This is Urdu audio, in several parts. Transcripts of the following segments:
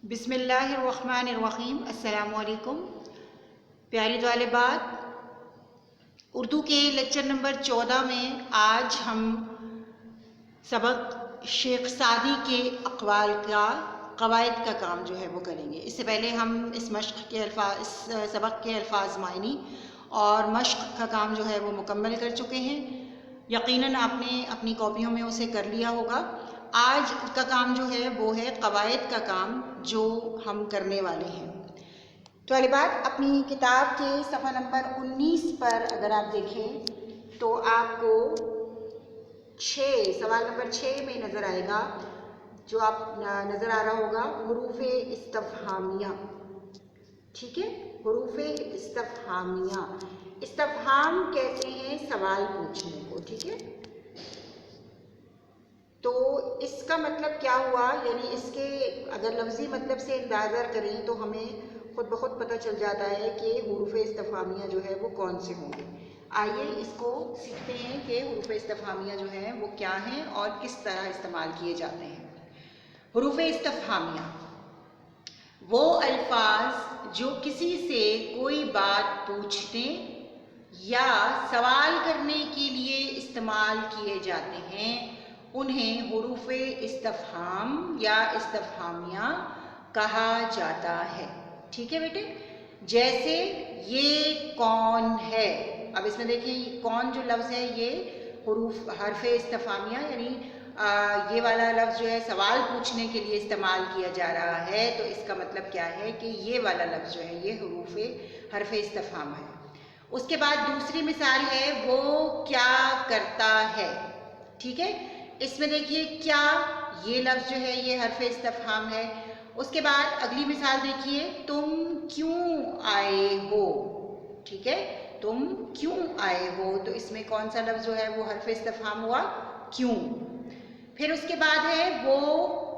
بسم اللہ الرحمن الرحیم۔ السلام علیکم پیاری طالبات، اردو کے لیکچر نمبر 14 میں آج ہم سبق شیخ سعدی کے اقوال کا قواعد کا کام جو ہے وہ کریں گے۔ اس سے پہلے ہم اس سبق کے الفاظ معنی اور مشق کا کام جو ہے وہ مکمل کر چکے ہیں۔ یقیناً آپ نے اپنی کاپیوں میں اسے کر لیا ہوگا۔ آج کا کام جو ہے وہ ہے قواعد کا کام جو ہم کرنے والے ہیں۔ طالبات، اپنی کتاب کے صفحہ نمبر 19 پر اگر آپ دیکھیں تو آپ کو سوال نمبر 6 میں نظر آئے گا، جو آپ نظر آ رہا ہوگا حروف استفہامیہ۔ ٹھیک ہے، حروف استفہامیہ، استفہام کہتے ہیں سوال پوچھنے کو۔ ٹھیک ہے، تو اس کا مطلب کیا ہوا، یعنی اس کے اگر لفظی مطلب سے اندازہ کریں تو ہمیں خود بخود پتہ چل جاتا ہے کہ حروف استفہامیہ جو ہے وہ کون سے ہوں گے۔ آئیے اس کو سیکھتے ہیں کہ حروف استفہامیہ جو ہیں وہ کیا ہیں اور کس طرح استعمال کیے جاتے ہیں۔ حروف استفہامیہ وہ الفاظ جو کسی سے کوئی بات پوچھنے یا سوال کرنے کے لیے استعمال کیے جاتے ہیں، انہیں حروف استفہام یا استفہامیہ کہا جاتا ہے۔ ٹھیک ہے بیٹے، جیسے یہ کون ہے۔ اب اس میں دیکھیں کون جو لفظ ہے یہ حرف استفہامیہ، یعنی یہ والا لفظ جو ہے سوال پوچھنے کے لیے استعمال کیا جا رہا ہے، تو اس کا مطلب کیا ہے کہ یہ والا لفظ جو ہے یہ حرف استفہام ہے۔ اس کے بعد دوسری مثال ہے وہ کیا کرتا ہے۔ ٹھیک ہے، اس میں دیکھیے کیا، یہ لفظ جو ہے یہ حرف استفہام ہے۔ اس کے بعد اگلی مثال دیکھیے تم کیوں آئے ہو۔ ٹھیک ہے، تم کیوں آئے ہو، تو اس میں کون سا لفظ جو ہے وہ حرف استفہام ہوا، کیوں۔ پھر اس کے بعد ہے وہ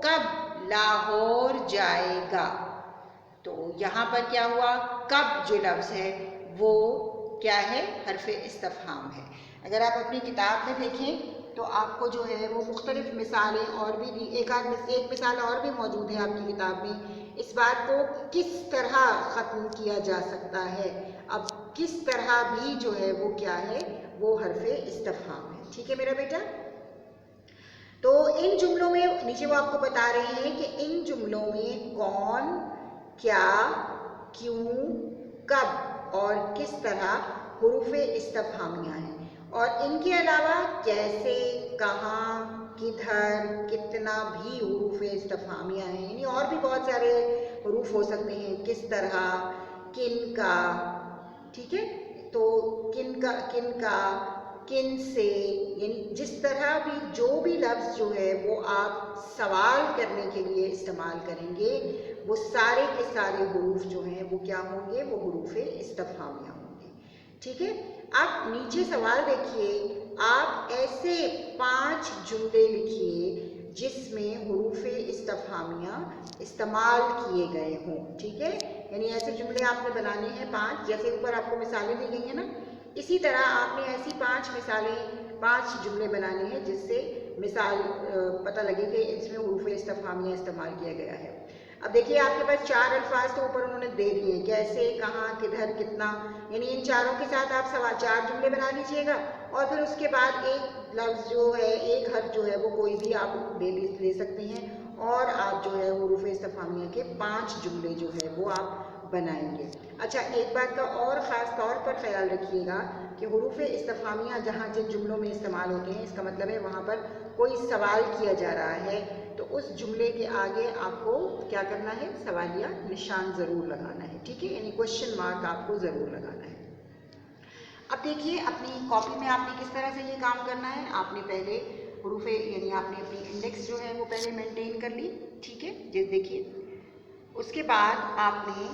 کب لاہور جائے گا، تو یہاں پر کیا ہوا، کب جو لفظ ہے وہ کیا ہے، حرف استفہام ہے۔ اگر آپ اپنی کتاب میں دیکھیں تو آپ کو جو ہے وہ مختلف مثالیں اور بھی ایک مثال اور بھی موجود ہے آپ کی کتاب میں۔ اس بات کو کس طرح ختم کیا جا سکتا ہے، اب کس طرح بھی جو ہے وہ کیا ہے، وہ حرف استفہام ہے۔ ٹھیک ہے میرا بیٹا، تو ان جملوں میں نیچے وہ آپ کو بتا رہے ہیں کہ ان جملوں میں کون، کیا، کیوں، کب اور کس طرح حروف استفہامیہ ہیں، اور ان کے علاوہ کیسے، کہاں، کدھر، کتنا بھی حروف استفہامیہ ہیں، یعنی اور بھی بہت سارے حروف ہو سکتے ہیں، کس طرح، کن کا۔ ٹھیک ہے، تو کن کا، کن سے، یعنی جس طرح بھی جو بھی لفظ جو ہے وہ آپ سوال کرنے کے لیے استعمال کریں گے، وہ سارے کے سارے حروف جو ہیں وہ کیا ہوں گے، وہ حروف استفہامیہ ہوں گے۔ ٹھیک ہے، اب نیچے سوال دیکھیے، آپ ایسے 5 جملے لکھیے جس میں حروف استفہامیہ استعمال کیے گئے ہوں۔ ٹھیک ہے، یعنی ایسے جملے آپ نے بنانے ہیں 5، جیسے اوپر آپ کو مثالیں دی گئی ہیں نا، اسی طرح آپ نے ایسی 5 جملے بنانے ہیں جس سے مثال پتہ لگے کہ اس میں حروف استفہامیہ استعمال کیا گیا ہے۔ اب دیکھیے آپ کے پاس 4 الفاظ تو اوپر انہوں نے دے دیے، کیسے، کہاں، کدھر، کتنا، یعنی ان چاروں کے ساتھ آپ 4 جملے بنا لیجئے گا، اور پھر اس کے بعد ایک لفظ جو ہے، ایک حرف جو ہے وہ کوئی بھی آپ لے سکتے ہیں، اور آپ جو ہے حروف استفہامیہ کے 5 جملے جو ہے وہ آپ بنائیں گے۔ اچھا، ایک بات کا اور خاص طور پر خیال رکھیے گا کہ حروف استفہامیہ جہاں جن جملوں میں استعمال ہوتے ہیں، اس کا مطلب ہے وہاں پر کوئی سوال کیا جا رہا ہے، تو اس جملے کے آگے آپ کو کیا کرنا ہے، سوالیہ نشان ضرور لگانا ہے۔ ٹھیک ہے، یعنی کوشچن مارک آپ کو ضرور لگانا ہے۔ اب دیکھیے اپنی کاپی میں آپ نے کس طرح سے یہ کام کرنا ہے۔ آپ نے پہلے حروف، یعنی آپ نے اپنی انڈیکس جو ہے وہ پہلے مینٹین کر لی۔ ٹھیک ہے، دیکھیے اس کے بعد آپ نے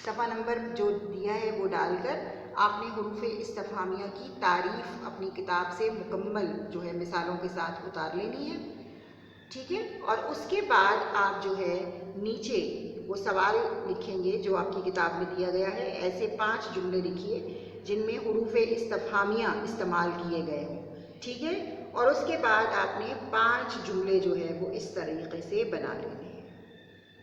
صفحہ نمبر جو دیا ہے وہ ڈال کر آپ نے حروف استفہامیہ کی تعریف اپنی کتاب سے مکمل جو ہے مثالوں کے ساتھ اتار لینی ہے۔ ٹھیک ہے، اور اس کے بعد آپ جو ہے نیچے وہ سوال لکھیں گے جو آپ کی کتاب میں دیا گیا ہے۔ ایسے 5 جملے لکھیے جن میں حروف استفہامیہ استعمال کیے گئے ہوں۔ ٹھیک ہے، اور اس کے بعد آپ نے 5 جملے جو ہے وہ اس طریقے سے بنا لینے ہیں۔